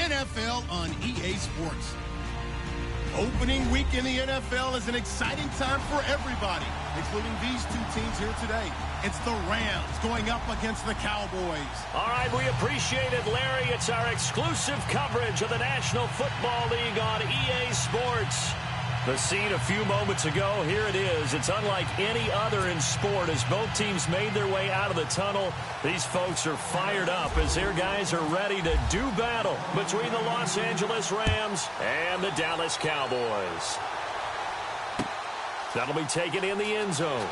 NFL on EA Sports. Opening week in the NFL is an exciting time for everybody, including these two teams here today. It's the Rams going up against the Cowboys. All right, we appreciate it, Larry. It's our exclusive coverage of the National Football League on EA Sports. The scene a few moments ago, here it is. It's unlike any other in sport as both teams made their way out of the tunnel. These folks are fired up as their guys are ready to do battle between the Los Angeles Rams and the Dallas Cowboys. That'll be taken in the end zone.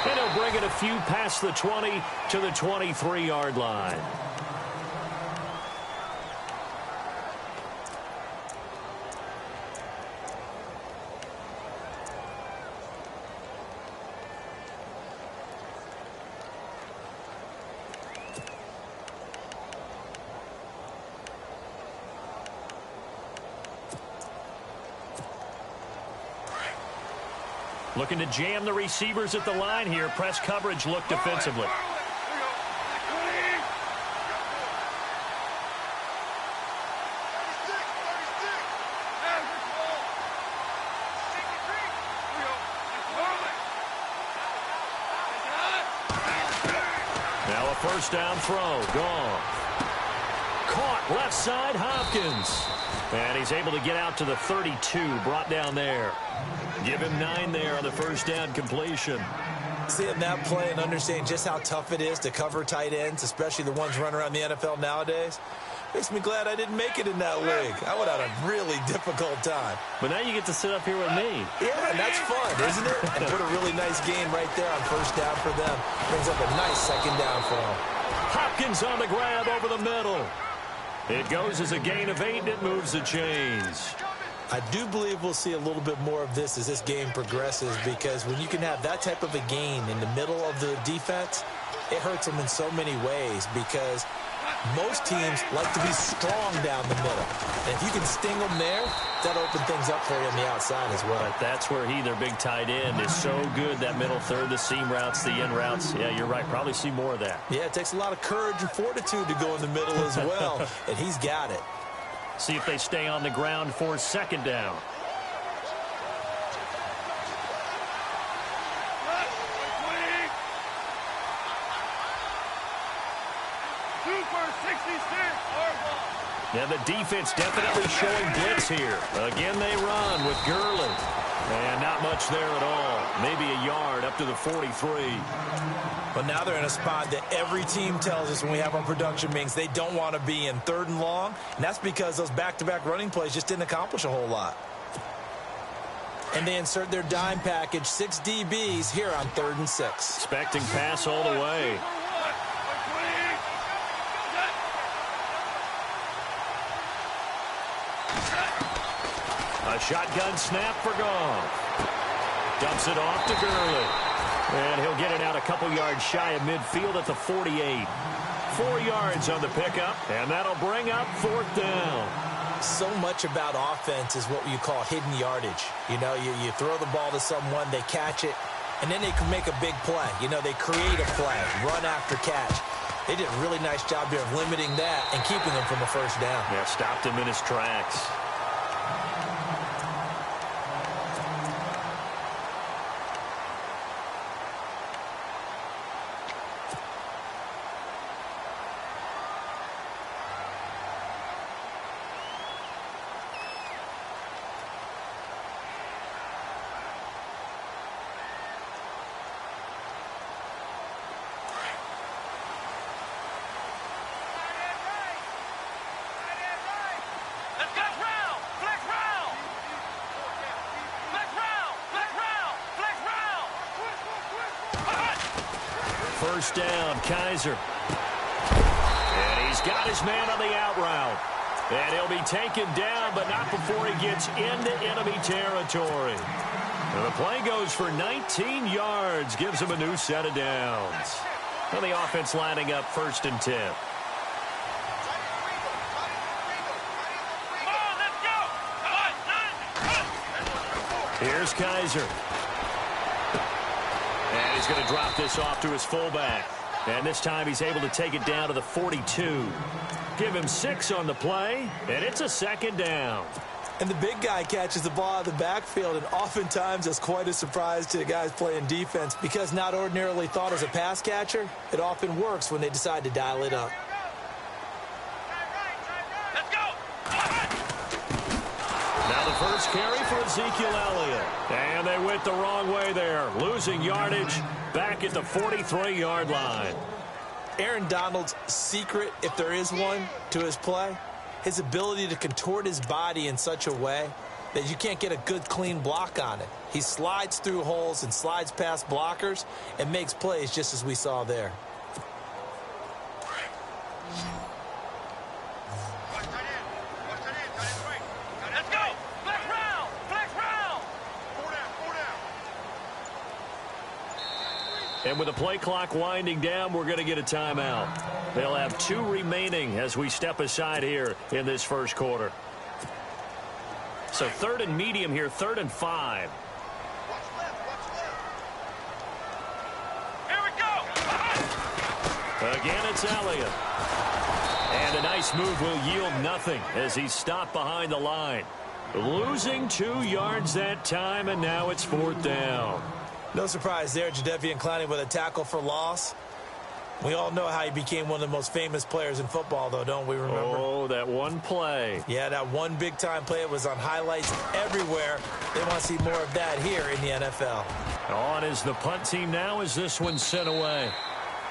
And he'll bring it a few past the 20 to the 23-yard line. Looking to jam the receivers at the line here. Press coverage look defensively. Now a first down throw. Gone. Caught left side, Hopkins. And he's able to get out to the 32, brought down there. Give him 9 there on the first down completion. Seeing that play and understanding just how tough it is to cover tight ends, especially the ones running around the NFL nowadays, makes me glad I didn't make it in that league. I would have had a really difficult time. But now you get to sit up here with me. Yeah, and that's fun, isn't it? And put a really nice game right there on first down for them. Brings up a nice second down for them. Hopkins on the grab over the middle. It goes as a gain of 8, and it moves the chains. I do believe we'll see a little bit more of this as this game progresses, because when you can have that type of a gain in the middle of the defense, it hurts them in so many ways, because most teams like to be strong down the middle. And if you can sting them there, that'll open things up for you on the outside as well. But that's where their big tight end, is so good, that middle third, the seam routes, the in routes. Yeah, you're right. Probably see more of that. Yeah, it takes a lot of courage and fortitude to go in the middle as well, and he's got it. See if they stay on the ground for second down. Yeah, the defense definitely showing blitz here. Again, they run with Gurley. And not much there at all. Maybe a yard up to the 43. But now they're in a spot that every team tells us when we have our production meetings they don't want to be in, 3rd and long. And that's because those back-to-back running plays just didn't accomplish a whole lot. And they insert their dime package, 6 DBs here on 3rd and 6. Expecting pass all the way. A shotgun snap for Goff. Dumps it off to Gurley. And he'll get it out a couple yards shy of midfield at the 48. 4 yards on the pickup, and that'll bring up 4th down. So much about offense is what you call hidden yardage. You know, you throw the ball to someone, they catch it, and then they can make a big play. You know, they create a play, run after catch. They did a really nice job there of limiting that and keeping him from a first down. Yeah, stopped him in his tracks. First down, Kaiser. And he's got his man on the out route. And he'll be taken down, but not before he gets into enemy territory. And the play goes for 19 yards, gives him a new set of downs. And the offense lining up 1st and 10. Here's Kaiser. And he's going to drop this off to his fullback. And this time he's able to take it down to the 42. Give him 6 on the play, and it's a second down. And the big guy catches the ball out of the backfield, and oftentimes it's quite a surprise to the guys playing defense because not ordinarily thought as a pass catcher, it often works when they decide to dial it up. Let's go! Now the first carry for Ezekiel Elliott. And they went the wrong way there, losing yardage back at the 43-yard line. Aaron Donald's secret, if there is one, to his play, his ability to contort his body in such a way that you can't get a good, clean block on it. He slides through holes and slides past blockers and makes plays just as we saw there. Let's go! Flex round! Flex round! 4 down, 4 down. And with the play clock winding down, we're going to get a timeout. They'll have 2 remaining as we step aside here in this first quarter. So 3rd and medium here, 3rd and 5. Watch left, watch left. Here we go! Again, it's Elliott. And a nice move will yield nothing as he's stopped behind the line. Losing 2 yards that time, and now it's 4th down. No surprise there, Jadeveon Clowney with a tackle for loss. We all know how he became one of the most famous players in football, though, don't we remember? Oh, that one play. Yeah, that one big-time play was on highlights everywhere. They want to see more of that here in the NFL. On is the punt team now as this one's sent away.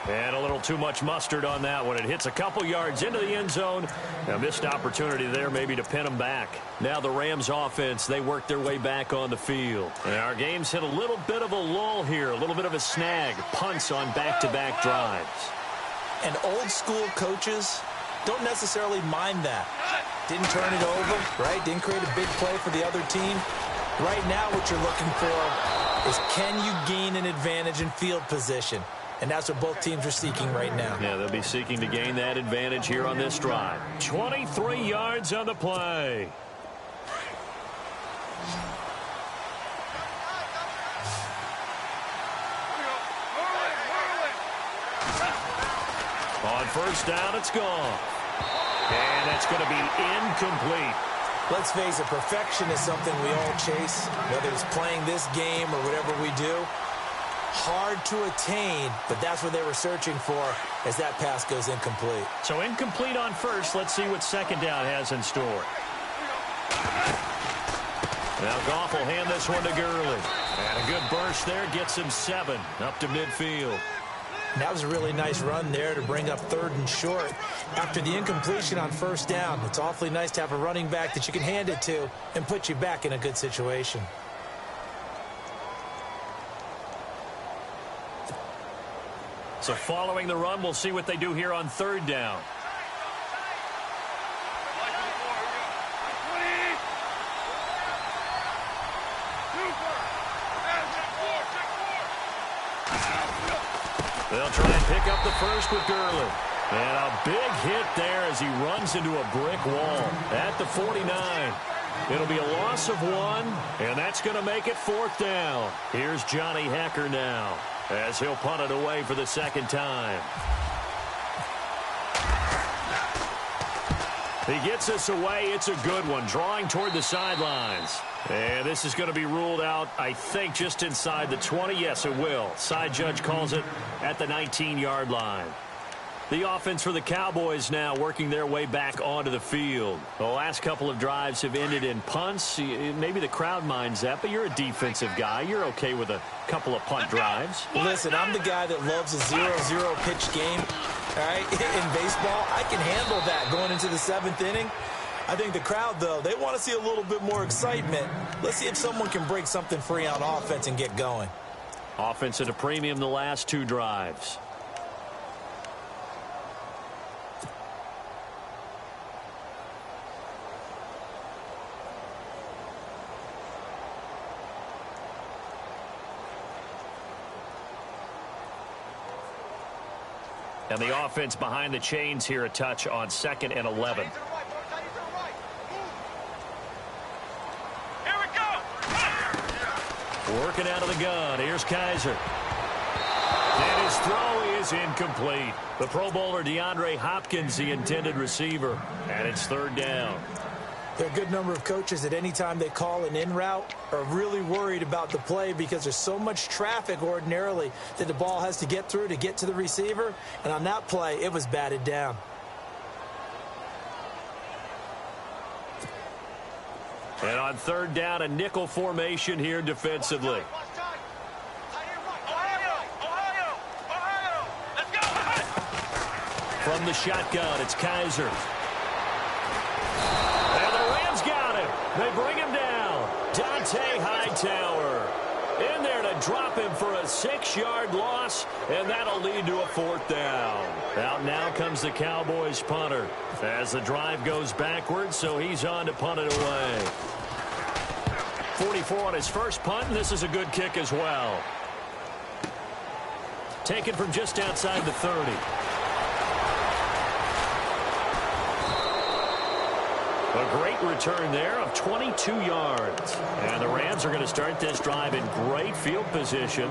And a little too much mustard on that one. It hits a couple yards into the end zone. A missed opportunity there maybe to pin them back. Now the Rams offense, they work their way back on the field. And our game's hit a little bit of a lull here, a little bit of a snag. Punts on back-to-back drives. And old-school coaches don't necessarily mind that. Didn't turn it over, right? Didn't create a big play for the other team. Right now what you're looking for is can you gain an advantage in field position? And that's what both teams are seeking right now. Yeah, they'll be seeking to gain that advantage here on this drive. 23 yards on the play. On first down, it's gone. And that's going to be incomplete. Let's face it, perfection is something we all chase, whether it's playing this game or whatever we do. Hard to attain, but that's what they were searching for as that pass goes incomplete. So incomplete on first. Let's see what second down has in store. Now Goff will hand this one to Gurley. And a good burst there gets him 7 up to midfield. And that was a really nice run there to bring up 3rd and short. After the incompletion on first down, it's awfully nice to have a running back that you can hand it to and put you back in a good situation. So following the run, we'll see what they do here on 3rd down. They'll try and pick up the first with Gurley. And a big hit there as he runs into a brick wall at the 49. It'll be a loss of 1, and that's going to make it 4th down. Here's Johnny Hecker now, as he'll punt it away for the second time. He gets us away. It's a good one, drawing toward the sidelines. And this is going to be ruled out, I think, just inside the 20. Yes, it will. Side judge calls it at the 19-yard line. The offense for the Cowboys now working their way back onto the field. The last couple of drives have ended in punts. Maybe the crowd minds that, but you're a defensive guy. You're okay with a couple of punt drives. Listen, I'm the guy that loves a 0-0 pitch game. All right, in baseball, I can handle that going into the 7th inning. I think the crowd, though, they want to see a little bit more excitement. Let's see if someone can break something free on offense and get going. Offense at a premium the last 2 drives. And the offense behind the chains here a touch on 2nd and 11. Here we go! Working out of the gun. Here's Kaiser. And His throw is incomplete. The Pro Bowler DeAndre Hopkins, the intended receiver, and it's third down. There are a good number of coaches that any time they call an in route are really worried about the play because there's so much traffic ordinarily that the ball has to get through to get to the receiver. And on that play, it was batted down. And on third down, a nickel formation here defensively. From the shotgun, it's Kaiser. And the Rams got him. They bring him down. Dante Hightower in there to drop him for a 6-yard loss, and that'll lead to a fourth down. Out now comes the Cowboys punter as the drive goes backwards, so he's on to punt it away. 44 on his first punt, and this is a good kick as well. Taken from just outside the 30. A great return there of 22 yards. And the Rams are going to start this drive in great field position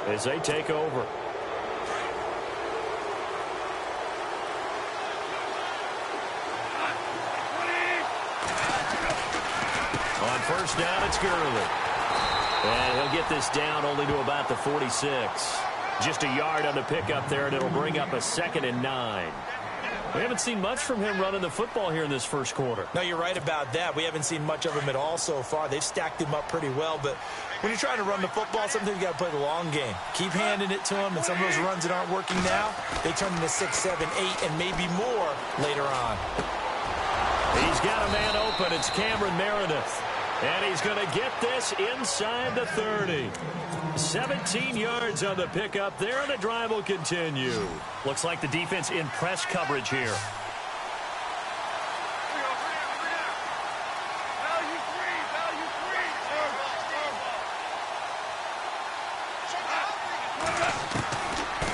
as they take over. On first down, it's Gurley. And he'll get this down only to about the 46. Just a yard on the pickup there, and it'll bring up a 2nd and 9. We haven't seen much from him running the football here in this first quarter. No, you're right about that. We haven't seen much of him at all so far. They've stacked him up pretty well, but when you're trying to run the football, sometimes you got to play the long game. Keep handing it to him, and some of those runs that aren't working now, they turn into 6, 7, 8, and maybe more later on. He's got a man open. It's Cameron Meredith. And he's going to get this inside the 30. 17 yards on the pickup there, and the drive will continue. Looks like the defense in press coverage here.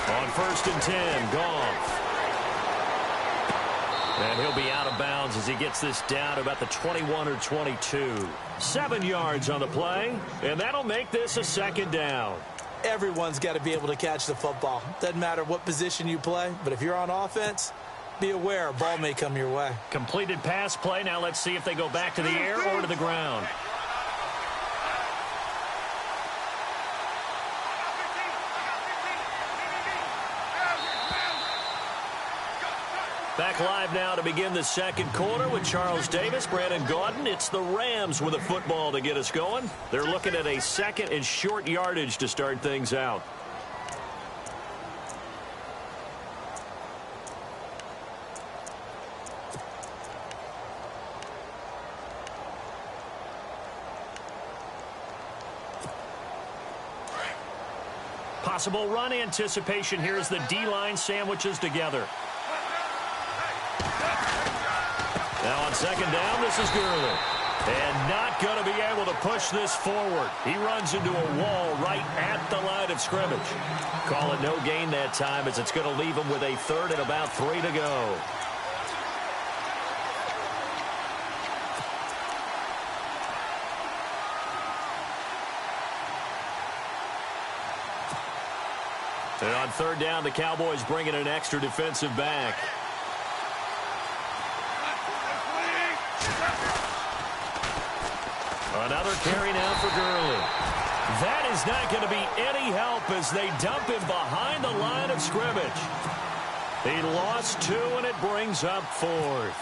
On 1st and 10, Goff. And he'll be out of bounds as he gets this down to about the 21 or 22. 7 yards on the play, and that'll make this a 2nd down. Everyone's got to be able to catch the football. Doesn't matter what position you play, but if you're on offense, be aware a ball may come your way. Completed pass play. Now let's see if they go back to the air or to the ground. Back live now to begin the second quarter with Charles Davis, Brandon Gaudin. It's the Rams with a football to get us going. They're looking at a 2nd and short yardage to start things out. Possible run anticipation here as the D-line sandwiches together. Now on 2nd down, this is Gurley. And not going to be able to push this forward. He runs into a wall right at the line of scrimmage. Call it no gain that time as it's going to leave him with a 3rd and about 3 to go. And on 3rd down, the Cowboys bring in an extra defensive back. Another carry now for Gurley. That is not going to be any help as they dump him behind the line of scrimmage. He lost 2, and it brings up 4th.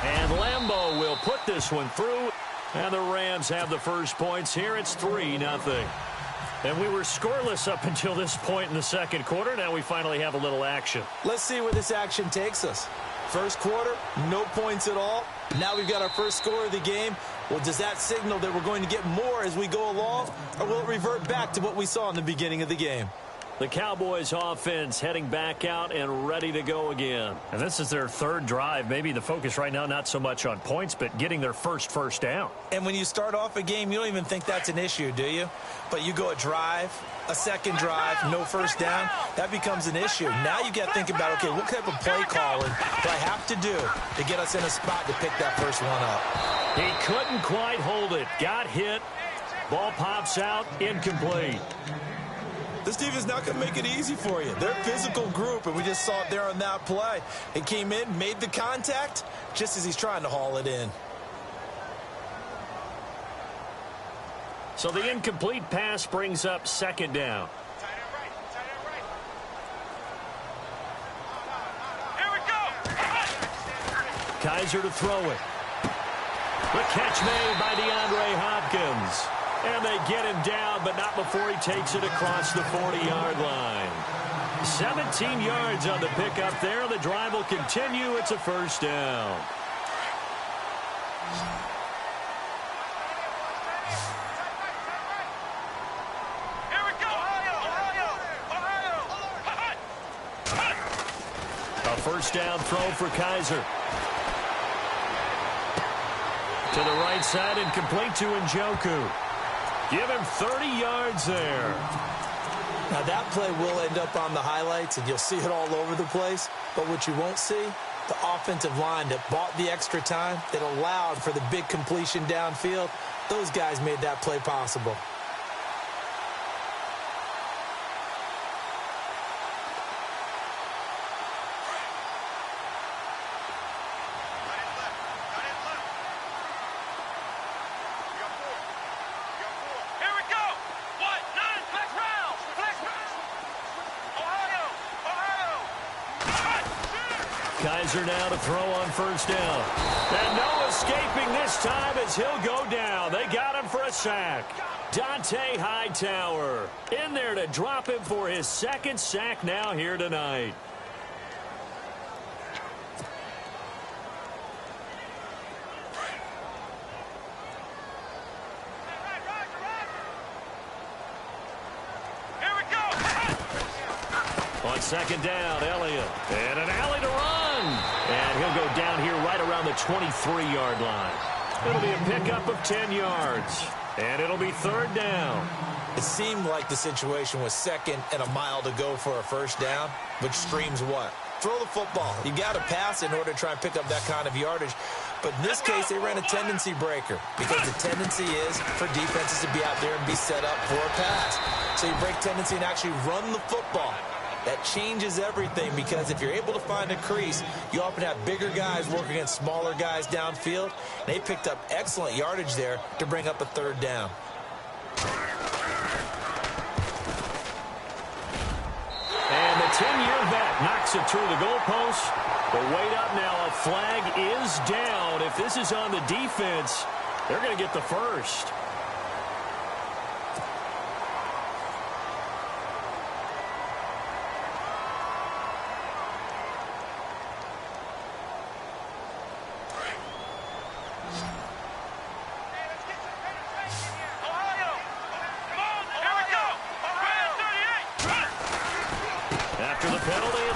And Lambeau will put this one through. And the Rams have the first points here. It's 3-0. And we were scoreless up until this point in the second quarter. Now we finally have a little action. Let's see where this action takes us. First quarter, no points at all. Now we've got our first score of the game. Well, does that signal that we're going to get more as we go along, or will it revert back to what we saw in the beginning of the game? The Cowboys offense heading back out and ready to go again. And this is their 3rd drive. Maybe the focus right now not so much on points, but getting their first down. And when you start off a game, you don't even think that's an issue, do you? But you go a drive, a second drive, no first down, that becomes an issue. Now you got to think about, okay, what type of play calling do I have to do to get us in a spot to pick that first one up? He couldn't quite hold it. Got hit. Ball pops out, incomplete. This defense is not going to make it easy for you. They're a physical group, and we just saw it there on that play. It came in, made the contact, just as he's trying to haul it in. So the incomplete pass brings up second down. Here we go. Kaiser to throw it. The catch made by DeAndre Hopkins. And they get him down, but not before he takes it across the 40-yard line. 17 yards on the pickup there. The drive will continue. It's a first down. Here we go. Ohio. A first down throw for Kaiser. To the right side and complete to Njoku. Give him 30 yards there. Now that play will end up on the highlights, and you'll see it all over the place. But what you won't see, the offensive line that bought the extra time, that allowed for the big completion downfield, those guys made that play possible. Kaiser now to throw on first down. And no escaping this time as he'll go down. They got him for a sack. Dante Hightower in there to drop him for his second sack now here tonight. On second down, Elliott. And an alley to run. And he'll go down here right around the 23-yard line. It'll be a pickup of 10 yards. And it'll be third down. It seemed like the situation was second and a mile to go for a first down, which screams what? Throw the football. You got to pass in order to try and pick up that kind of yardage. But in this case, they ran a tendency breaker because the tendency is for defenses to be out there and be set up for a pass. So you break tendency and actually run the football. That changes everything because if you're able to find a crease, you often have bigger guys working against smaller guys downfield. They picked up excellent yardage there to bring up a third down. And the 10-year vet knocks it through the goalpost. But wait up now, a flag is down. If this is on the defense, they're going to get the first.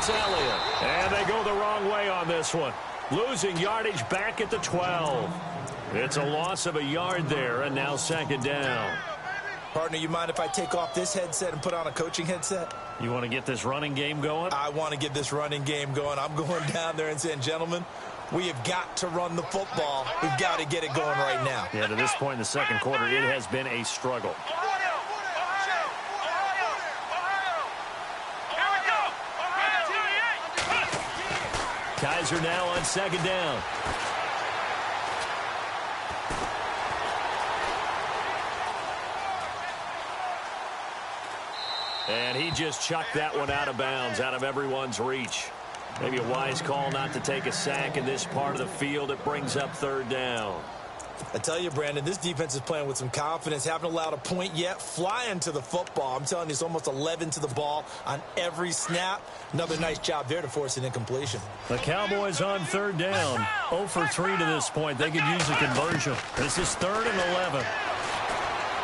Elliott. And they go the wrong way on this one. Losing yardage back at the 12. It's a loss of a yard there, and now second down. Partner, you mind if I take off this headset and put on a coaching headset? You want to get this running game going? I want to get this running game going. I'm going down there and saying, gentlemen, we have got to run the football. We've got to get it going right now. Yeah, to this point in the second quarter, it has been a struggle. Kaiser now on second down. And he just chucked that one out of bounds, out of everyone's reach. Maybe a wise call not to take a sack in this part of the field. It brings up third down. I tell you, Brandon, this defense is playing with some confidence. Haven't allowed a point yet. Flying to the football. I'm telling you, it's almost 11 to the ball on every snap. Another nice job there to force an incompletion. The Cowboys on third down. 0 for 3 to this point. They could use a conversion. This is 3rd and 11.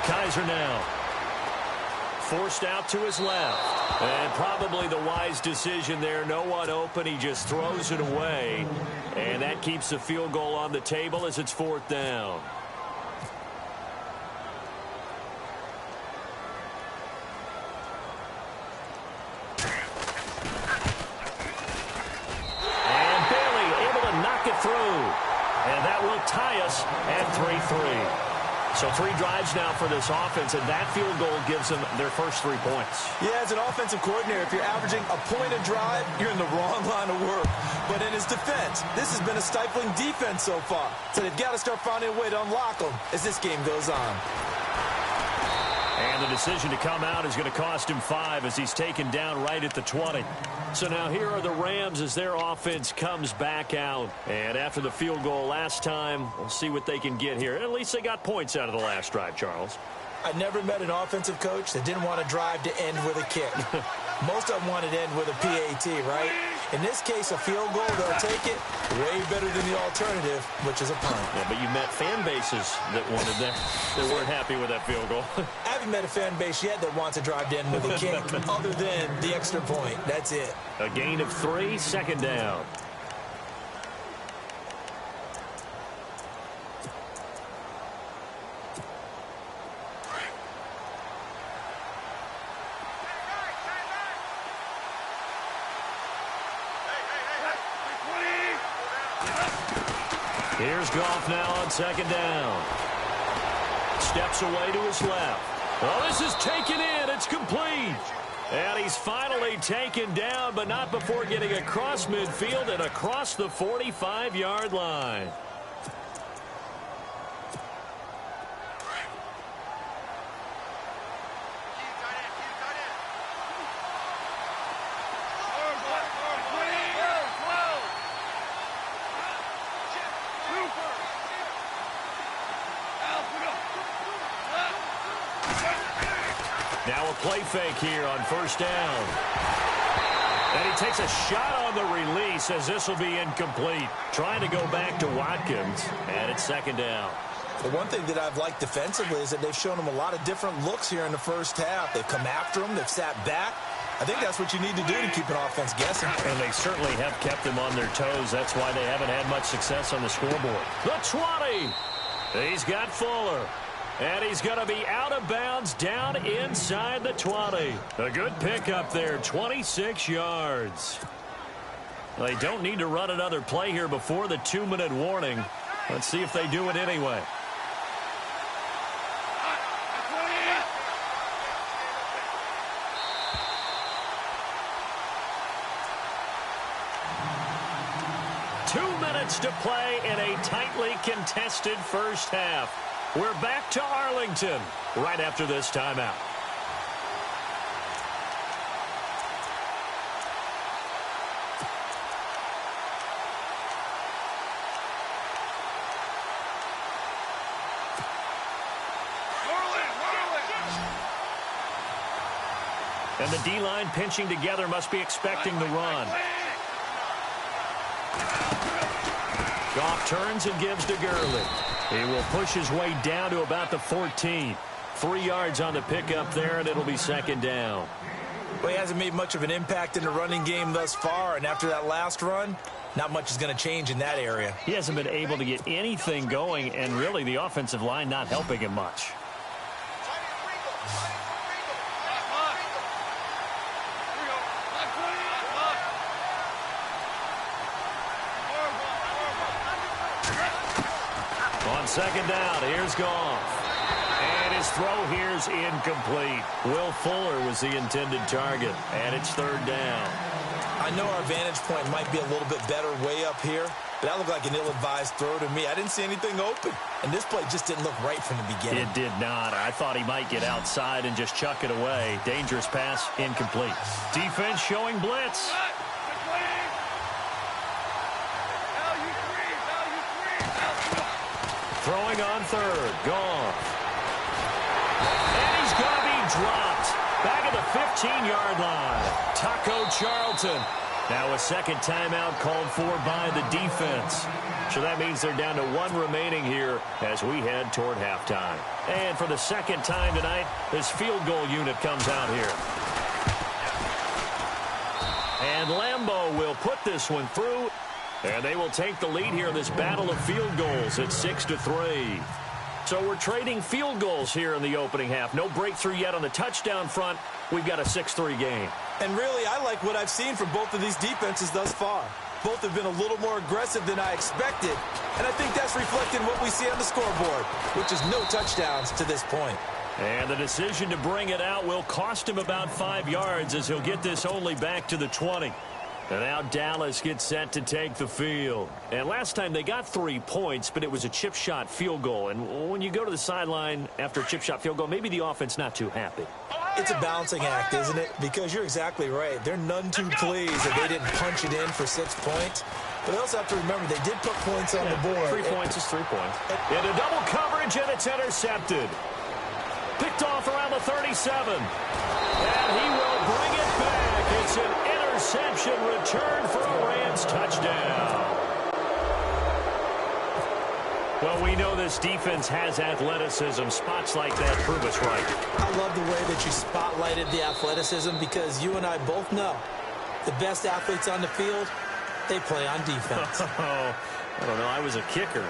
Kaiser now. Forced out to his left. And probably the wise decision there. No one open. He just throws it away. And that keeps the field goal on the table as it's 4th down. And that will tie us at 3-3. So 3 drives now for this offense, and that field goal gives them their first 3 points. Yeah, as an offensive coordinator, if you're averaging a point a drive, you're in the wrong line of work. But in his defense, this has been a stifling defense so far. So they've got to start finding a way to unlock them as this game goes on. And the decision to come out is going to cost him 5 as he's taken down right at the 20. So now here are the Rams as their offense comes back out. And after the field goal last time, we'll see what they can get here. At least they got points out of the last drive, Charles. I never met an offensive coach that didn't want to drive to end with a kick. Most of them wanted to end with a PAT, right? In this case, a field goal, they'll take it way better than the alternative, which is a punt. Yeah, but you met fan bases that wanted that. They weren't happy with that field goal. I haven't met a fan base yet that wants to drive to end with a kick other than the extra point. That's it. A gain of 3, second down. Here's Goff now on second down. Steps away to his left. Well, this is taken in. It's complete. And he's finally taken down, but not before getting across midfield and across the 45-yard line. Now a play fake here on first down. And he takes a shot on the release as this will be incomplete. Trying to go back to Watkins, and it's second down. The one thing that I've liked defensively is that they've shown him a lot of different looks here in the first half. They've come after him. They've sat back. I think that's what you need to do to keep an offense guessing. And they certainly have kept them on their toes. That's why they haven't had much success on the scoreboard. The 20. He's got Fuller. And he's going to be out of bounds down inside the 20. A good pickup there, 26 yards. They don't need to run another play here before the 2-minute warning. Let's see if they do it anyway. To play in a tightly contested first half. We're back to Arlington right after this timeout. And the D-line pinching together must be expecting the run. Goff turns and gives to Gurley. He will push his way down to about the 14. 3 yards on the pickup there, and it'll be second down. Well, he hasn't made much of an impact in the running game thus far, and after that last run, not much is going to change in that area. He hasn't been able to get anything going, and really the offensive line not helping him much. On second down, here's Goff. And his throw here's incomplete. Will Fuller was the intended target, and it's third down. I know our vantage point might be a little bit better way up here, but that looked like an ill-advised throw to me. I didn't see anything open, and this play just didn't look right from the beginning. It did not. I thought he might get outside and just chuck it away. Dangerous pass, incomplete. Defense showing blitz. Throwing on third, Goff. And he's going to be dropped. Back at the 15-yard line. Taco Charlton. Now a second timeout called for by the defense. So that means they're down to 1 remaining here as we head toward halftime. And for the second time tonight, this field goal unit comes out here. And Lambeau will put this one through. And they will take the lead here in this battle of field goals at 6-3. So we're trading field goals here in the opening half. No breakthrough yet on the touchdown front. We've got a 6-3 game. And really, I like what I've seen from both of these defenses thus far. Both have been a little more aggressive than I expected, and I think that's reflected in what we see on the scoreboard, which is no touchdowns to this point. And the decision to bring it out will cost him about 5 yards as he'll get this only back to the 20. And now Dallas gets set to take the field. And last time they got 3 points, but it was a chip shot field goal. And when you go to the sideline after a chip shot field goal, maybe the offense not too happy. It's a balancing act, isn't it? Because you're exactly right. They're none too pleased that they didn't punch it in for 6 points. But they also have to remember they did put points on the board. 3 points is 3 points. Into double coverage, and it's intercepted. Picked off around the 37. And he will bring it back. It's an interception return for a Rams touchdown. Well, we know this defense has athleticism. Spots like that prove us right. I love the way that you spotlighted the athleticism because you and I both know the best athletes on the field, they play on defense. I don't know. I was a kicker.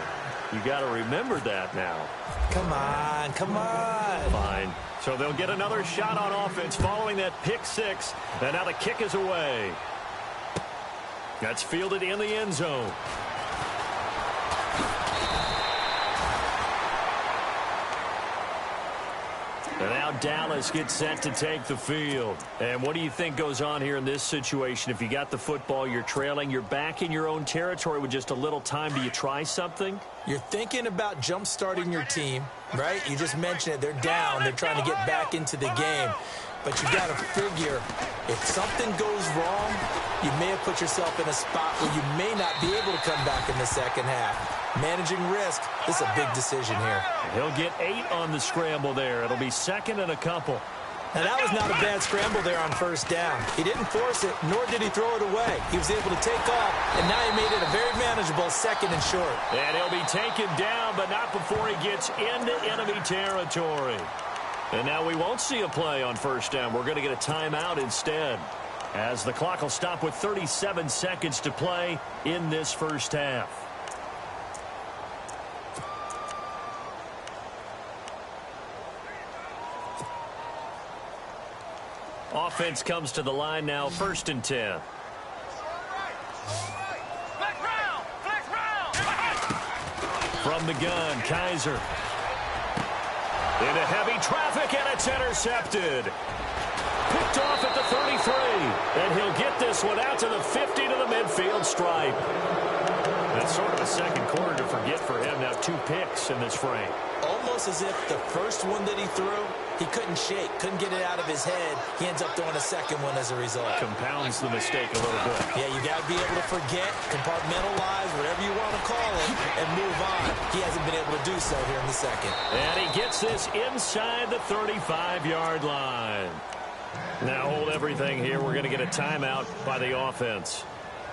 You got to remember that now. Come on, come on. Fine. So they'll get another shot on offense following that pick 6. And now the kick is away. That's fielded in the end zone. And now Dallas gets set to take the field. And what do you think goes on here in this situation? If you got the football, you're trailing, you're back in your own territory with just a little time. Do you try something? You're thinking about jump-starting your team, right? You just mentioned it. They're down. They're trying to get back into the game. But you got to figure, if something goes wrong, you may have put yourself in a spot where you may not be able to come back in the second half. Managing risk, this is a big decision here. He'll get 8 on the scramble there. It'll be second and a couple. Now, that was not a bad scramble there on first down. He didn't force it, nor did he throw it away. He was able to take off, and now he made it a very manageable second and short. And he'll be taken down, but not before he gets into enemy territory. And now we won't see a play on first down. We're going to get a timeout instead, as the clock will stop with 37 seconds to play in this first half. Offense comes to the line now, 1st and 10. From the gun, Kaiser. Into heavy traffic, and it's intercepted. Picked off at the 33. And he'll get this one out to the 50 to the midfield stripe. That's sort of a second quarter to forget for him. Now 2 picks in this frame. Almost as if the first one that he threw, he couldn't shake, couldn't get it out of his head. He ends up throwing a second one as a result. Compounds the mistake a little bit. Yeah, you got to be able to forget, compartmentalize, whatever you want to call it, and move on. He hasn't been able to do so here in the second. And he gets this inside the 35-yard line. Now hold everything here. We're going to get a timeout by the offense,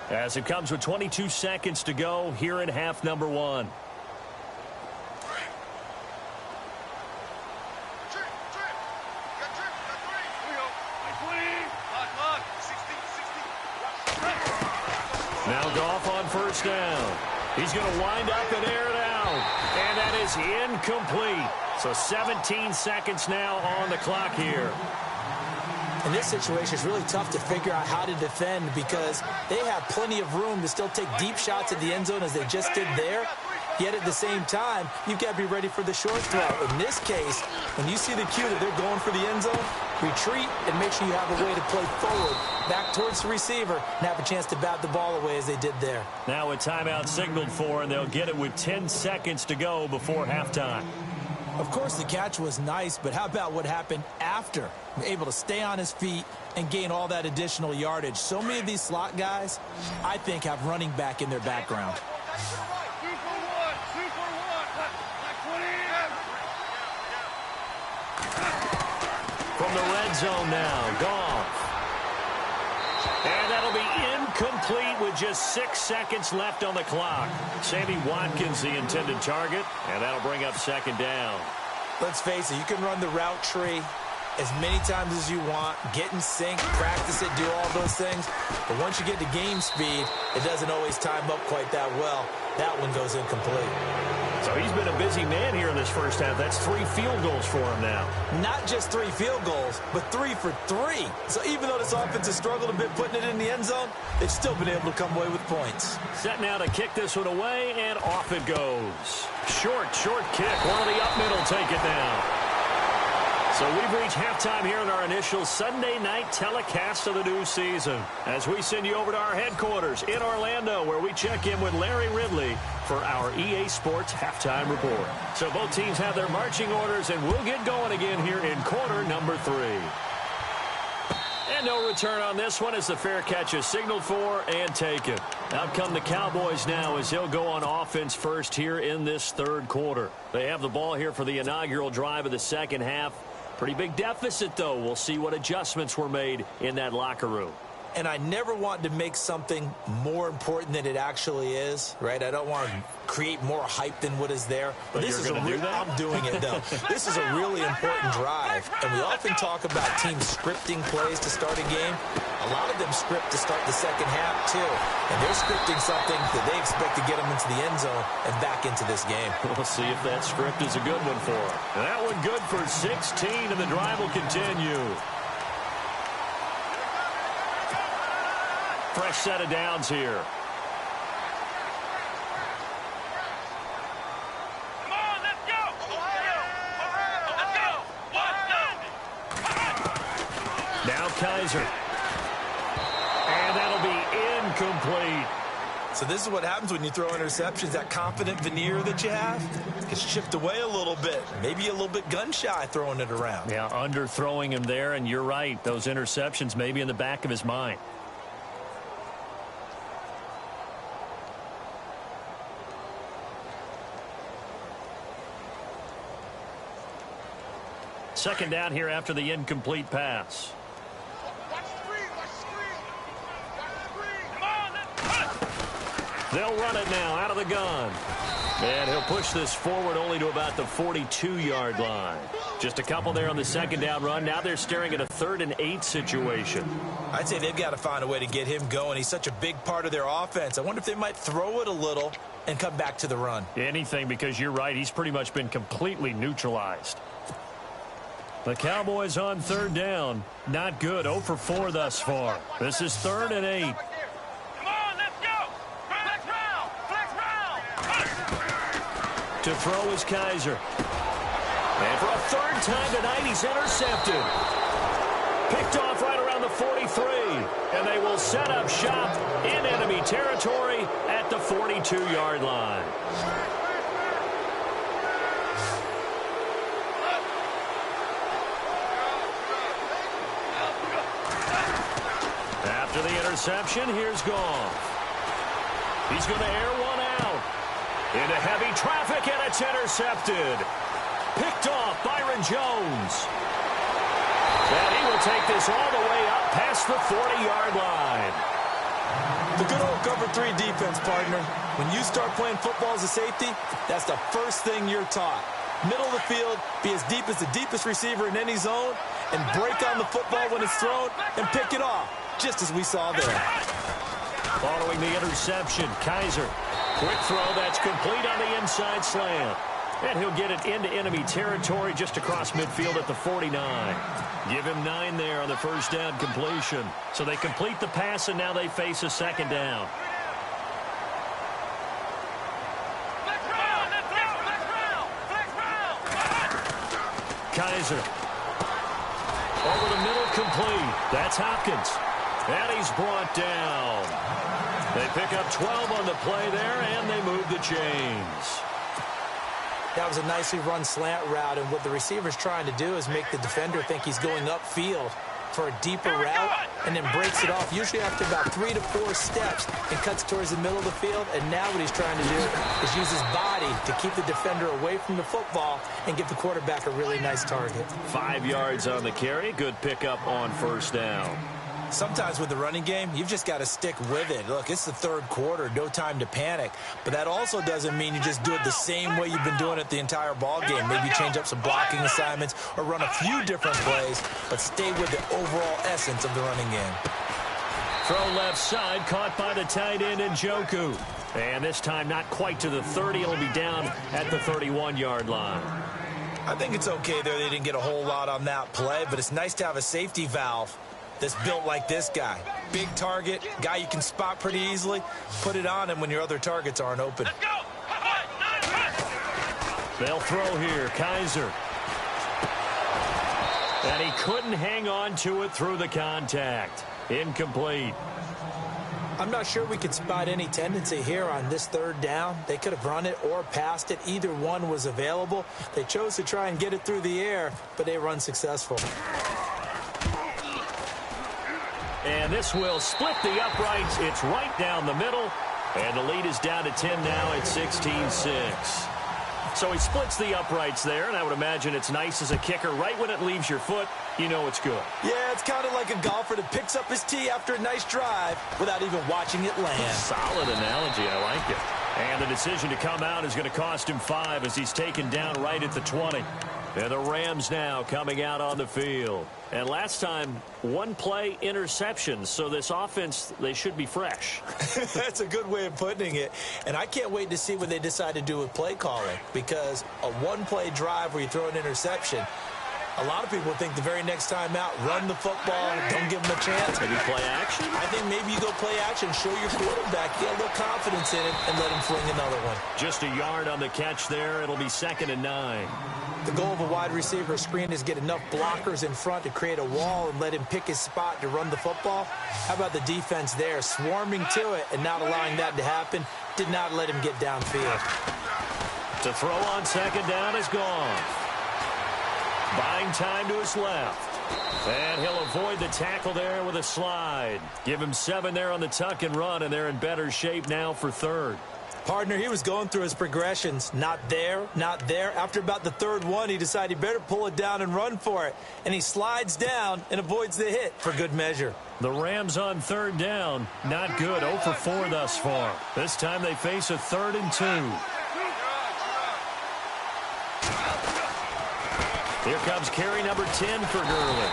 as it comes with 22 seconds to go here in half number 1. Now Goff on first down. He's going to wind up and air it out. And that is incomplete. So 17 seconds now on the clock here. In this situation, it's really tough to figure out how to defend because they have plenty of room to still take deep shots at the end zone as they just did there. Yet at the same time, you've got to be ready for the short throw. In this case, when you see the cue that they're going for the end zone, retreat and make sure you have a way to play forward, back towards the receiver, and have a chance to bat the ball away as they did there. Now a timeout signaled for, and they'll get it with 10 seconds to go before halftime. Of course, the catch was nice, but how about what happened after? Able to stay on his feet and gain all that additional yardage. So many of these slot guys, I think, have running back in their background. From the red zone now, Goff. And that'll be incomplete with just 6 seconds left on the clock. Sammy Watkins, the intended target, and that'll bring up second down. Let's face it, you can run the route tree, as many times as you want, get in sync, practice it, do all those things. But once you get to game speed, it doesn't always time up quite that well. That one goes incomplete. So he's been a busy man here in this first half. That's 3 field goals for him now. Not just 3 field goals, but 3 for 3. So even though this offense has struggled a bit putting it in the end zone, they've still been able to come away with points. Set now to kick this one away, and off it goes. Short kick. One of the up middle take it down. So we've reached halftime here in our initial Sunday night telecast of the new season, as we send you over to our headquarters in Orlando, where we check in with Larry Ridley for our EA Sports halftime report. So both teams have their marching orders, and we'll get going again here in quarter number 3. And no return on this one as the fair catch is signaled for and taken. Out come the Cowboys now as they'll go on offense first here in this third quarter. They have the ball here for the inaugural drive of the second half. Pretty big deficit, though. We'll see what adjustments were made in that locker room. And I never want to make something more important than it actually is, right? I don't want to create more hype than what is there. But this is I'm doing it, though. This is a really important drive. And we often talk about teams scripting plays to start a game. A lot of them script to start the second half, too. And they're scripting something that they expect to get them into the end zone and back into this game. We'll see if that script is a good one for them. That one good for 16, and the drive will continue. Fresh set of downs here. Come on, let's go. Let's go. Now Kaiser. And that'll be incomplete. So this is what happens when you throw interceptions. That confident veneer that you have gets chipped away a little bit. Maybe a little bit gun-shy throwing it around. Yeah, underthrowing him there, and you're right. Those interceptions may be in the back of his mind. Second down here after the incomplete pass. They'll run it now out of the gun. And he'll push this forward only to about the 42-yard line. Just a couple there on the second down run. Now they're staring at a 3rd and 8 situation. I'd say they've got to find a way to get him going. He's such a big part of their offense. I wonder if they might throw it a little and come back to the run. Anything, because you're right. He's pretty much been completely neutralized. The Cowboys on 3rd down. Not good. 0 for 4 thus far. This is 3rd and 8. To throw is Kaiser. And for a 3rd time tonight, he's intercepted. Picked off right around the 43. And they will set up shop in enemy territory at the 42-yard line. After the interception, here's Goff. He's going to air one out. Into heavy traffic, and it's intercepted. Picked off Byron Jones. And he will take this all the way up past the 40-yard line. The good old cover 3 defense, partner. When you start playing football as a safety, that's the first thing you're taught. Middle of the field, be as deep as the deepest receiver in any zone, and break on the football when it's thrown and pick it off, just as we saw there. Following the interception, Kaiser. Quick throw, that's complete on the inside slant. And he'll get it into enemy territory just across midfield at the 49. Give him 9 there on the first down completion. So they complete the pass, and now they face a second down. Kaiser. Over the middle, complete. That's Hopkins. And he's brought down. They pick up 12 on the play there, and they move the chains. That was a nicely run slant route, and what the receiver's trying to do is make the defender think he's going upfield for a deeper route, and then breaks it off, usually after about 3 to 4 steps, and cuts towards the middle of the field. And now what he's trying to do is use his body to keep the defender away from the football and give the quarterback a really nice target. 5 yards on the carry. Good pickup on first down. Sometimes with the running game, you've just got to stick with it. Look, it's the third quarter, no time to panic. But that also doesn't mean you just do it the same way you've been doing it the entire ball game. Maybe change up some blocking assignments or run a few different plays, but stay with the overall essence of the running game. Throw left side, caught by the tight end Njoku. And this time not quite to the 30. It'll be down at the 31-yard line. I think it's okay there. They didn't get a whole lot on that play, but it's nice to have a safety valve that's built like this guy. Big target, guy you can spot pretty easily. Put it on him when your other targets aren't open. Let's go. They'll throw here. Kaiser. And he couldn't hang on to it through the contact. Incomplete. I'm not sure we could spot any tendency here on this third down. They could have run it or passed it. Either one was available. They chose to try and get it through the air, but they were unsuccessful. And this will split the uprights. It's right down the middle. And the lead is down to 10 now at 16-6. So he splits the uprights there, and I would imagine it's nice as a kicker. Right when it leaves your foot, you know it's good. Yeah, it's kind of like a golfer that picks up his tee after a nice drive without even watching it land. Solid analogy. I like it. And the decision to come out is going to cost him 5 as he's taken down right at the 20. And the Rams now coming out on the field. And last time, one play interceptions. So this offense, they should be fresh. That's a good way of putting it. And I can't wait to see what they decide to do with play calling. Because a one-play drive where you throw an interception, a lot of people think the very next time out, run the football, don't give them a chance. Maybe play action? I think maybe you go play action, show your quarterback, get a little confidence in it, and let him fling another one. Just a yard on the catch there. It'll be 2nd and 9. The goal of a wide receiver screen is get enough blockers in front to create a wall and let him pick his spot to run the football. How about the defense there, swarming to it and not allowing that to happen? Did not let him get downfield. To throw on 2nd down is gone. Buying time to his left. And he'll avoid the tackle there with a slide. Give him 7 there on the tuck and run, and they're in better shape now for 3rd. Partner, he was going through his progressions. Not there, not there. After about the 3rd one, he decided he better pull it down and run for it. And he slides down and avoids the hit for good measure. The Rams on 3rd down. Not good. 0 for 4 thus far. This time they face a 3rd and 2. Here comes carry number 10 for Gurley.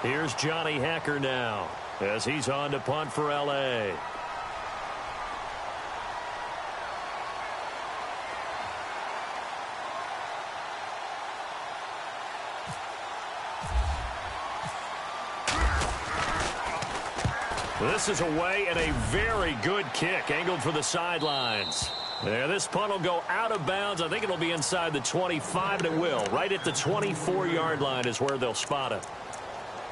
Here's Johnny Hacker now as he's on to punt for L.A. This is away and a very good kick angled for the sidelines. Yeah, this punt will go out of bounds. I think it'll be inside the 25, and it will. Right at the 24-yard line is where they'll spot it.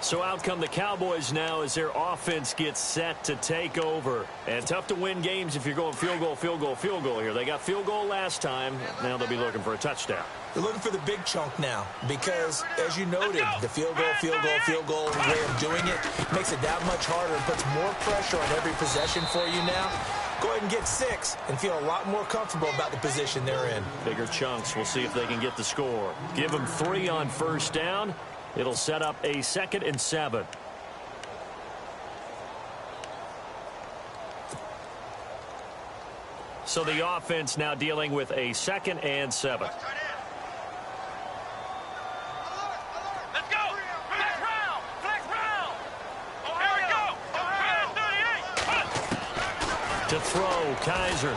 So out come the Cowboys now as their offense gets set to take over. And tough to win games if you're going field goal, field goal, field goal here. They got field goal last time. Now they'll be looking for a touchdown. They're looking for the big chunk now because, as you noted, the field goal way of doing it makes it that much harder and puts more pressure on every possession for you now. Go ahead and get 6 and feel a lot more comfortable about the position they're in. Bigger chunks. We'll see if they can get the score. Give them 3 on 1st down. It'll set up a 2nd and 7. So the offense now dealing with a 2nd and 7. Let's go. Flex round. Flex round. Here we go. 38. To throw, Kaiser.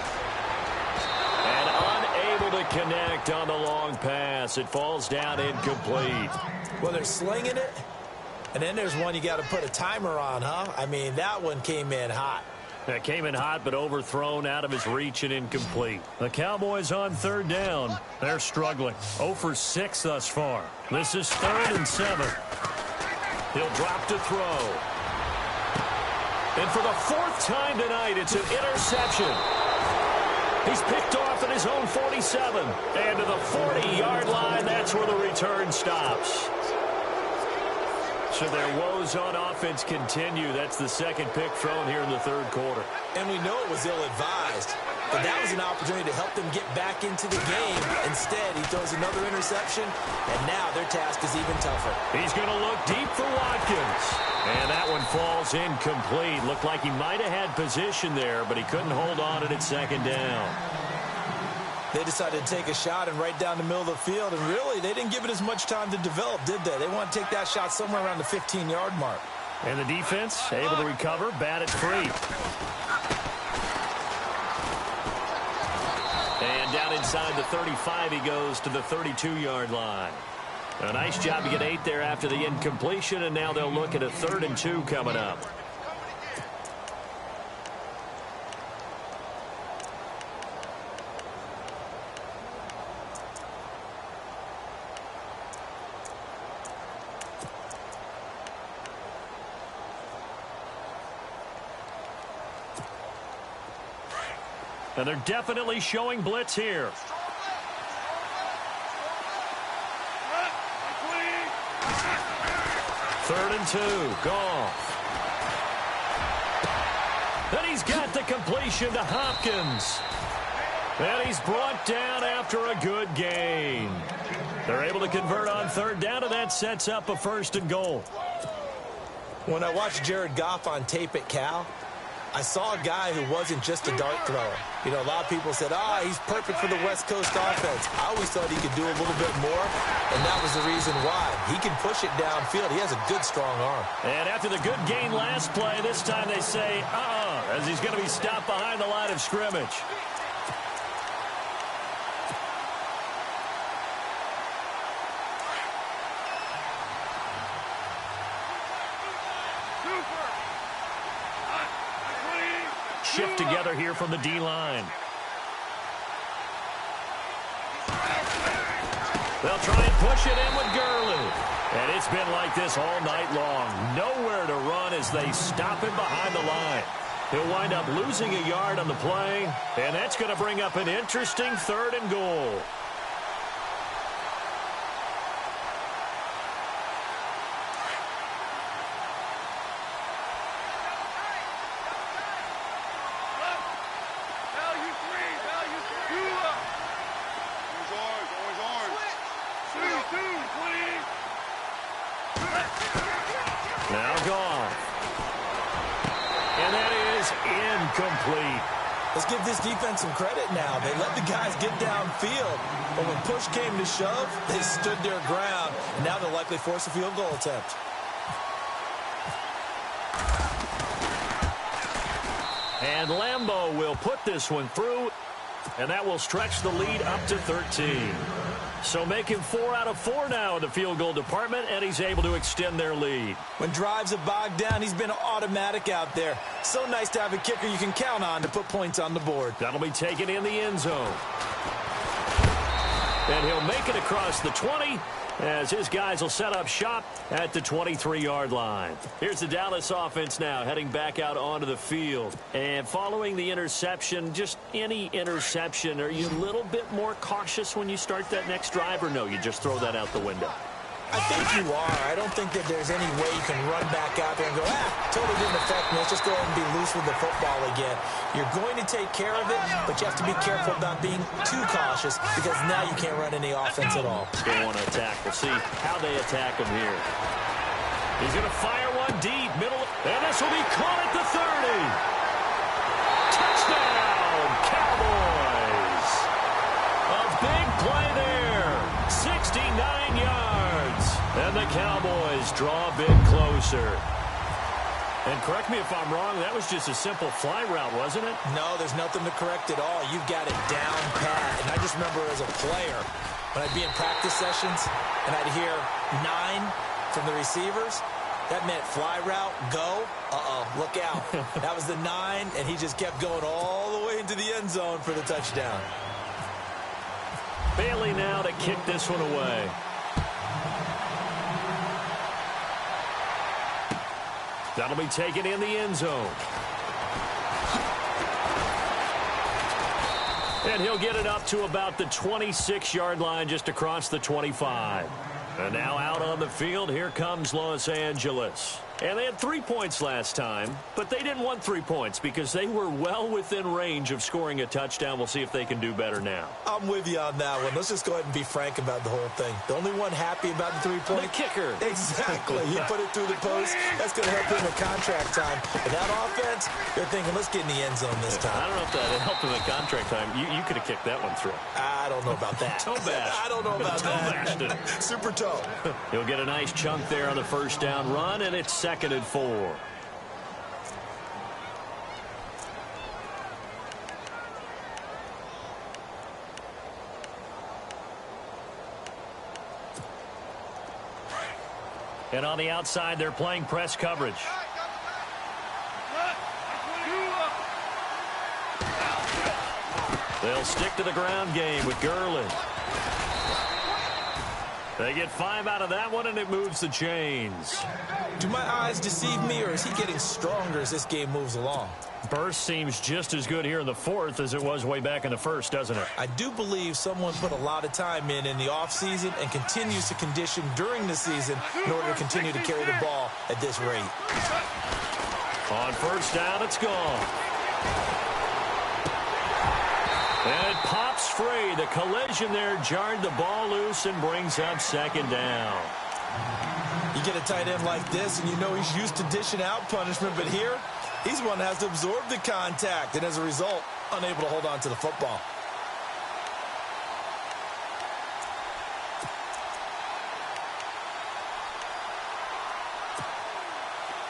And unable to connect on the long pass. It falls down incomplete. Well, they're slinging it, and then there's one you got to put a timer on, huh? I mean, that one came in hot. That came in hot, but overthrown out of his reach and incomplete. The Cowboys on 3rd down. They're struggling. 0 for 6 thus far. This is 3rd and 7. He'll drop to throw. And for the 4th time tonight, it's an interception. He's picked off at his own 47. And to the 40-yard line, that's where the return stops. So their woes on offense continue. That's the second pick thrown here in the third quarter. And we know it was ill-advised, but that was an opportunity to help them get back into the game. Instead, he throws another interception, and now their task is even tougher. He's going to look deep for Watkins. And that one falls incomplete. Looked like he might have had position there, but he couldn't hold on at second down. They decided to take a shot and right down the middle of the field, and really, they didn't give it as much time to develop, did they? They want to take that shot somewhere around the 15-yard mark. And the defense able to recover, bat it free. And down inside the 35, he goes to the 32-yard line. A nice job to get 8 there after the incompletion, and now they'll look at a 3rd and 2 coming up. And they're definitely showing blitz here. Third and 2, Goff. And he's got the completion to Hopkins. And he's brought down after a good gain. They're able to convert on 3rd down, and that sets up a 1st and goal. When I watched Jared Goff on tape at Cal, I saw a guy who wasn't just a dart thrower. You know, a lot of people said, he's perfect for the West Coast offense. I always thought he could do a little bit more, and that was the reason why. He can push it downfield. He has a good, strong arm. And after the good gain last play, this time they say, as he's going to be stopped behind the line of scrimmage. Shift together here from the D-line. They'll try and push it in with Gurley. And it's been like this all night long. Nowhere to run as they stop him behind the line. He'll wind up losing a yard on the play, and that's going to bring up an interesting 3rd and goal. Now Goff. And that is incomplete. Let's give this defense some credit now. They let the guys get downfield, but when push came to shove, they stood their ground, and now they'll likely force a field goal attempt. And Lambeau will put this one through, and that will stretch the lead up to 13. So making 4 out of 4 now in the field goal department, and he's able to extend their lead. When drives have bogged down, he's been automatic out there. So nice to have a kicker you can count on to put points on the board. That'll be taken in the end zone. And he'll make it across the 20 as his guys will set up shop at the 23-yard line. Here's the Dallas offense now heading back out onto the field. And following the interception, just any interception, are you a little bit more cautious when you start that next drive, or no, you just throw that out the window? I think you are. I don't think that there's any way you can run back out there and go, totally didn't affect me. Let's just go ahead and be loose with the football again. You're going to take care of it, but you have to be careful about being too cautious because now you can't run any offense at all. They want to attack. We'll see how they attack him here. He's going to fire one deep, middle, and this will be caught at the 30. Touchdown, Cowboys. A big play there, 69 yards. And the Cowboys draw a bit closer. And correct me if I'm wrong, that was just a simple fly route, wasn't it? No, there's nothing to correct at all. You've got it down pat. And I just remember as a player, when I'd be in practice sessions and I'd hear 9 from the receivers, that meant fly route, go. Look out. That was the 9, and he just kept going all the way into the end zone for the touchdown. Bailey now to kick this one away. That'll be taken in the end zone. And he'll get it up to about the 26-yard line just across the 25. And now out on the field, here comes Los Angeles. And they had 3 points last time, but they didn't want 3 points because they were well within range of scoring a touchdown. We'll see if they can do better now. I'm with you on that one. Let's just go ahead and be frank about the whole thing. The only one happy about the 3-point. The kicker. Exactly. He put it through the post. That's going to help him with contract time. But that offense, they're thinking, let's get in the end zone this time. I don't know if that helped him at contract time. You could have kicked that one through. I don't know about that. Toe bash. I don't know about that. Bashed it. Super toe. He'll get a nice chunk there on the first down run, and it's 2nd and 4. And on the outside, they're playing press coverage. They'll stick to the ground game with Gurley. They get 5 out of that one, and it moves the chains. Do my eyes deceive me, or is he getting stronger as this game moves along? Burst seems just as good here in the 4th as it was way back in the 1st, doesn't it? I do believe someone put a lot of time in the offseason and continues to condition during the season in order to continue to carry the ball at this rate. On first down, it's gone. And it pops free. The collision there jarred the ball loose and brings up 2nd down. You get a tight end like this, and you know he's used to dishing out punishment, but here, he's the one that has to absorb the contact, and as a result, unable to hold on to the football.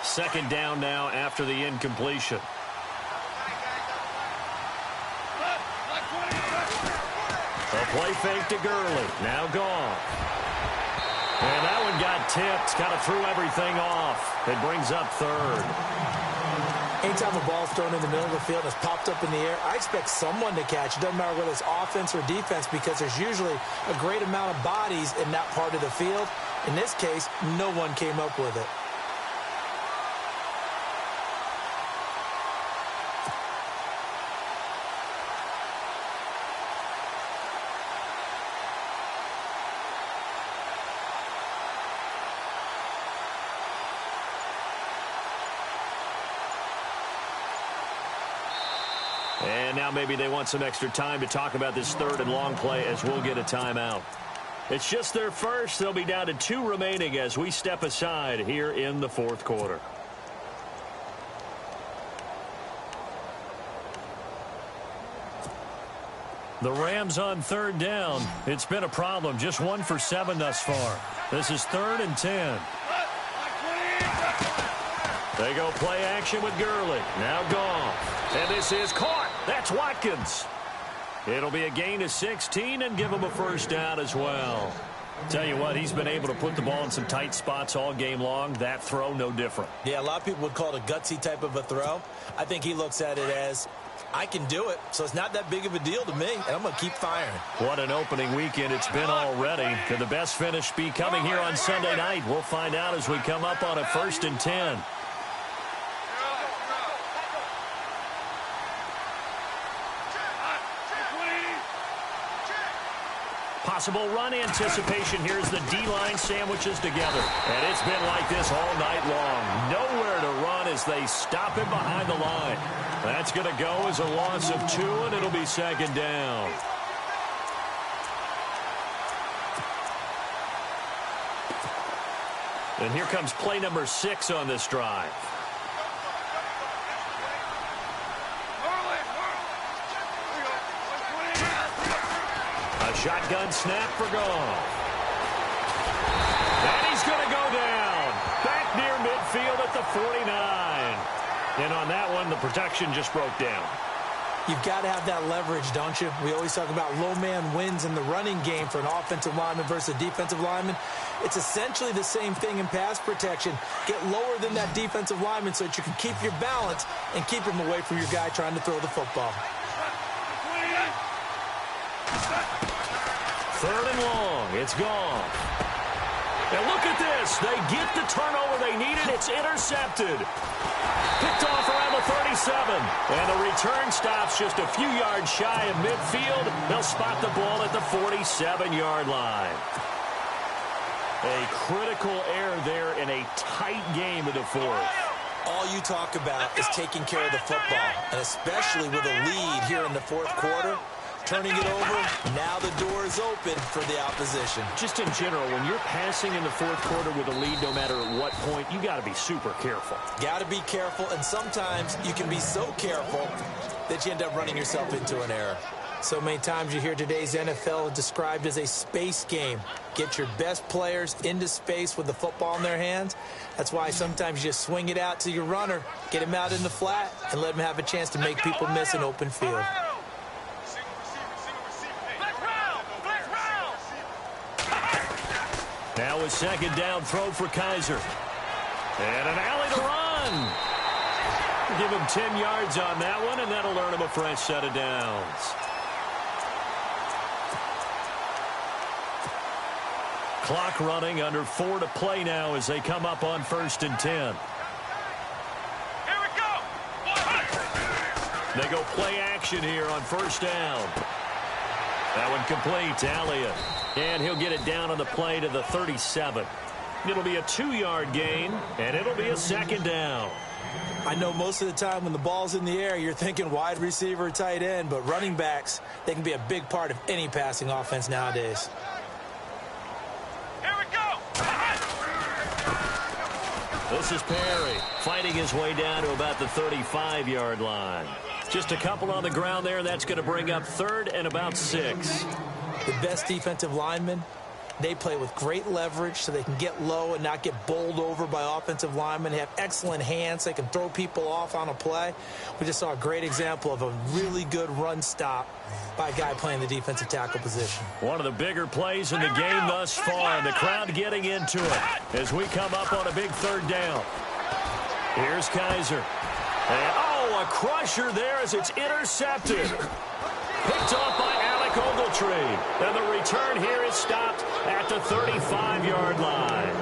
Second down now after the incompletion. A play fake to Gurley. Now gone. And that one got tipped. Kind of threw everything off. It brings up 3rd. Anytime a ball's thrown in the middle of the field and it's popped up in the air, I expect someone to catch. It doesn't matter whether it's offense or defense because there's usually a great amount of bodies in that part of the field. In this case, no one came up with it. And now maybe they want some extra time to talk about this 3rd and long play as we'll get a timeout. It's just their first. They'll be down to 2 remaining as we step aside here in the 4th quarter. The Rams on 3rd down. It's been a problem. Just 1 for 7 thus far. This is 3rd and 10. They go play action with Gurley. Now gone. And this is caught. That's Watkins. It'll be a gain of 16 and give him a first down as well. Tell you what, he's been able to put the ball in some tight spots all game long. That throw, no different. Yeah, a lot of people would call it a gutsy type of a throw. I think he looks at it as, I can do it, so it's not that big of a deal to me, and I'm going to keep firing. What an opening weekend it's been already. Could the best finish be coming here on Sunday night? We'll find out as we come up on a 1st and 10. Possible run anticipation. Here's the D-line sandwiches together. And it's been like this all night long. Nowhere to run as they stop him behind the line. That's going to go as a loss of 2, and it'll be 2nd down. And here comes play number 6 on this drive. A shotgun snap for Goff. And he's going to go down. Back near midfield at the 49. And on that one, the protection just broke down. You've got to have that leverage, don't you? We always talk about low man wins in the running game for an offensive lineman versus a defensive lineman. It's essentially the same thing in pass protection. Get lower than that defensive lineman so that you can keep your balance and keep him away from your guy trying to throw the football. 3rd and long. It's gone. And look at this. They get the turnover they needed. It's intercepted. Picked off around the 37. And the return stops just a few yards shy of midfield. They'll spot the ball at the 47-yard line. A critical error there in a tight game in the fourth. All you talk about is taking care of the football, and especially with a lead here in the fourth quarter, turning it over, now the door is open for the opposition. Just in general, when you're passing in the fourth quarter with a lead, no matter at what point, you got to be super careful. Got to be careful, and sometimes you can be so careful that you end up running yourself into an error. So many times you hear today's NFL described as a space game. Get your best players into space with the football in their hands. That's why sometimes you just swing it out to your runner, get him out in the flat, and let him have a chance to make people miss an open field. Now a second down throw for Kaiser. And an alley to run. Give him 10 yards on that one, and that'll earn him a fresh set of downs. Clock running, under 4 to play now as they come up on 1st and 10. Here we go. They go play action here on 1st down. That one complete to Elliott. And he'll get it down on the play to the 37. It'll be a 2-yard gain, and it'll be a 2nd down. I know most of the time when the ball's in the air, you're thinking wide receiver, tight end, but running backs, they can be a big part of any passing offense nowadays. Here we go. This is Perry fighting his way down to about the 35-yard line. Just a couple on the ground there. That's going to bring up 3rd and about 6. The best defensive linemen, they play with great leverage so they can get low and not get bowled over by offensive linemen. They have excellent hands. They can throw people off on a play. We just saw a great example of a really good run stop by a guy playing the defensive tackle position. One of the bigger plays in the game thus far, and the crowd getting into it as we come up on a big 3rd down. Here's Kaiser. And, a crusher there as it's intercepted. Picked off by Alec Ogletree. And the return here is stopped at the 35-yard line.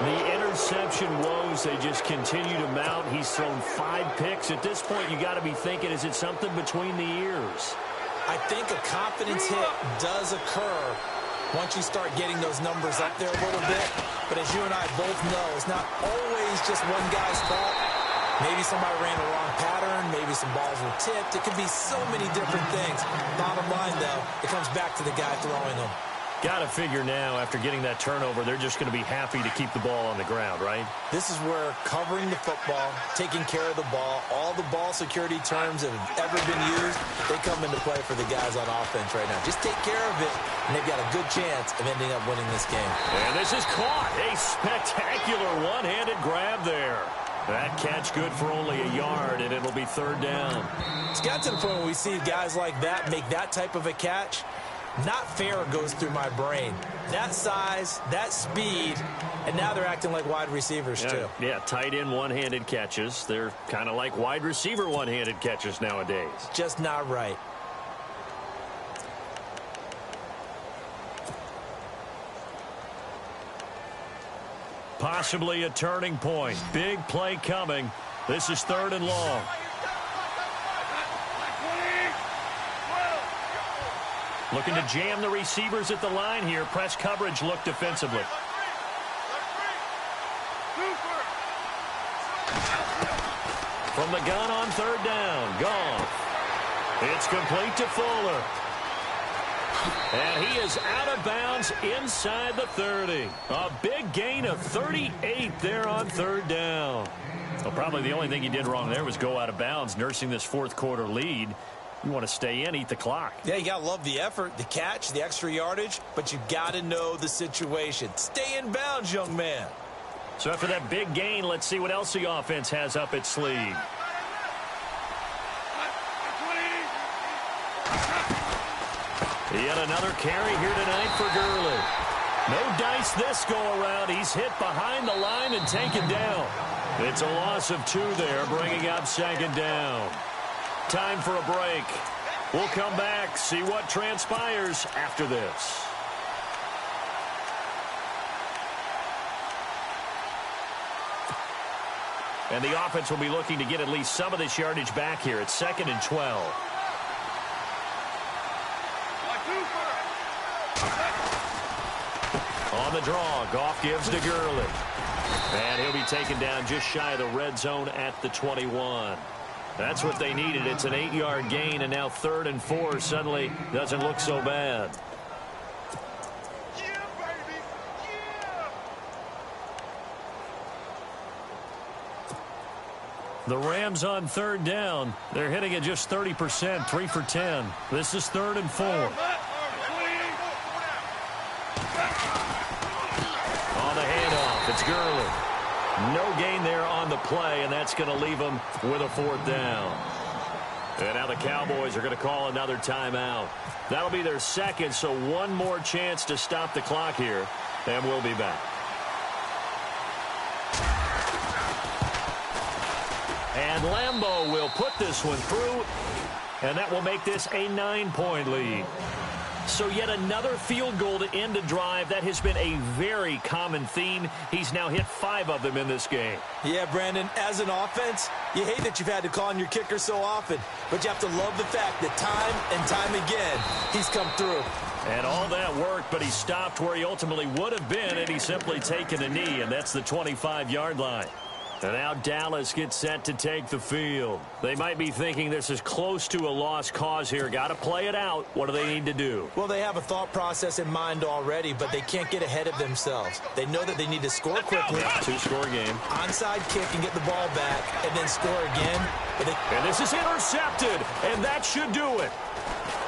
The interception woes, they just continue to mount. He's thrown 5 picks. At this point, you got to be thinking, is it something between the ears? I think a confidence hit does occur once you start getting those numbers up there a little bit. But as you and I both know, it's not always just one guy's fault. Maybe somebody ran the wrong pattern. Maybe some balls were tipped. It could be so many different things. Bottom line, though, it comes back to the guy throwing them. Got to figure now, after getting that turnover, they're just going to be happy to keep the ball on the ground, right? This is where covering the football, taking care of the ball, all the ball security terms that have ever been used, they come into play for the guys on offense right now. Just take care of it, and they've got a good chance of ending up winning this game. And this is caught. A spectacular one-handed grab there. That catch good for only a yard, and it'll be 3rd down. It's got to the point where we see guys like that make that type of a catch. Not fair goes through my brain. That size, that speed, and now they're acting like wide receivers too. Yeah, tight end one-handed catches. They're kind of like wide receiver one-handed catches nowadays. Just not right. Possibly a turning point. Big play coming. This is 3rd and long. Looking to jam the receivers at the line here. Press coverage look defensively. From the gun on 3rd down. Gone. It's complete to Fuller. And he is out of bounds inside the 30. A big gain of 38 there on 3rd down. Well, probably the only thing he did wrong there was go out of bounds, nursing this 4th quarter lead. You want to stay in, eat the clock. Yeah, you got to love the effort, the catch, the extra yardage, but you got to know the situation. Stay in bounds, young man. So after that big gain, let's see what else the offense has up its sleeve. Yet another carry here tonight for Gurley. No dice this go-around. He's hit behind the line and taken down. It's a loss of 2 there, bringing up 2nd down. Time for a break. We'll come back, see what transpires after this. And the offense will be looking to get at least some of this yardage back here. It's 2nd and 12. On the draw, Goff gives to Gurley. And he'll be taken down just shy of the red zone at the 21. That's what they needed. It's an 8-yard gain, and now 3rd and 4 suddenly doesn't look so bad. The Rams on 3rd down. They're hitting at just 30%, 3 for 10. This is 3rd and 4. On the handoff, it's Gurley. No gain there on the play, and that's going to leave them with a 4th down. And now the Cowboys are going to call another timeout. That'll be their 2nd, so one more chance to stop the clock here, and we'll be back. And Lambeau will put this one through, and that will make this a 9-point lead. So yet another field goal to end a drive. That has been a very common theme. He's now hit 5 of them in this game. Yeah, Brandon, as an offense, you hate that you've had to call on your kicker so often, but you have to love the fact that time and time again, he's come through. And all that work, but he stopped where he ultimately would have been, and he's simply taken a knee, and that's the 25-yard line. And now Dallas gets set to take the field. They might be thinking this is close to a lost cause here. Got to play it out. What do they need to do? Well, they have a thought process in mind already, but they can't get ahead of themselves. They know that they need to score quickly. 2-score game. Onside kick and get the ball back, and then score again. And this is intercepted, and that should do it.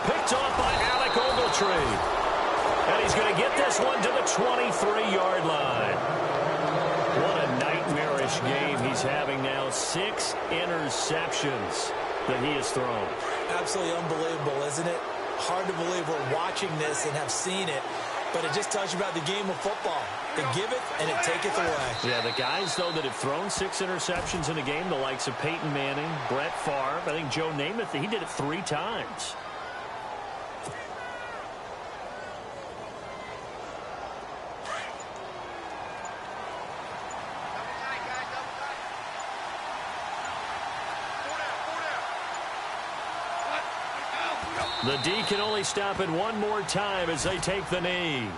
Picked off by Alec Ogletree. And he's going to get this one to the 23-yard line. What a nightmarish game he's having now. 6 interceptions that he has thrown. Absolutely unbelievable, isn't it? Hard to believe we're watching this and have seen it, but it just tells you about the game of football. They give it and it taketh away. Yeah, the guys, though, that have thrown 6 interceptions in a game, the likes of Peyton Manning, Brett Favre, I think Joe Namath, he did it 3 times. The D can only stop it one more time as they take the knee.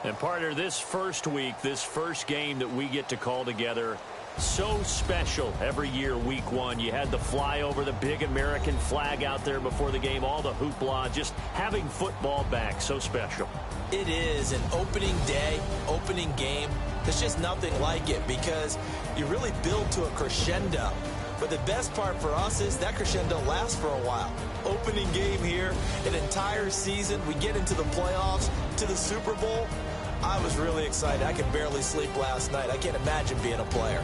And partner, this first week, this first game that we get to call together, so special every year, week 1. You had the flyover, the big American flag out there before the game, all the hoopla, just having football back, so special. It is an opening day, opening game. There's just nothing like it because you really build to a crescendo. But the best part for us is that crescendo lasts for a while. Opening game here, an entire season. We get into the playoffs, to the Super Bowl. I was really excited. I could barely sleep last night. I can't imagine being a player.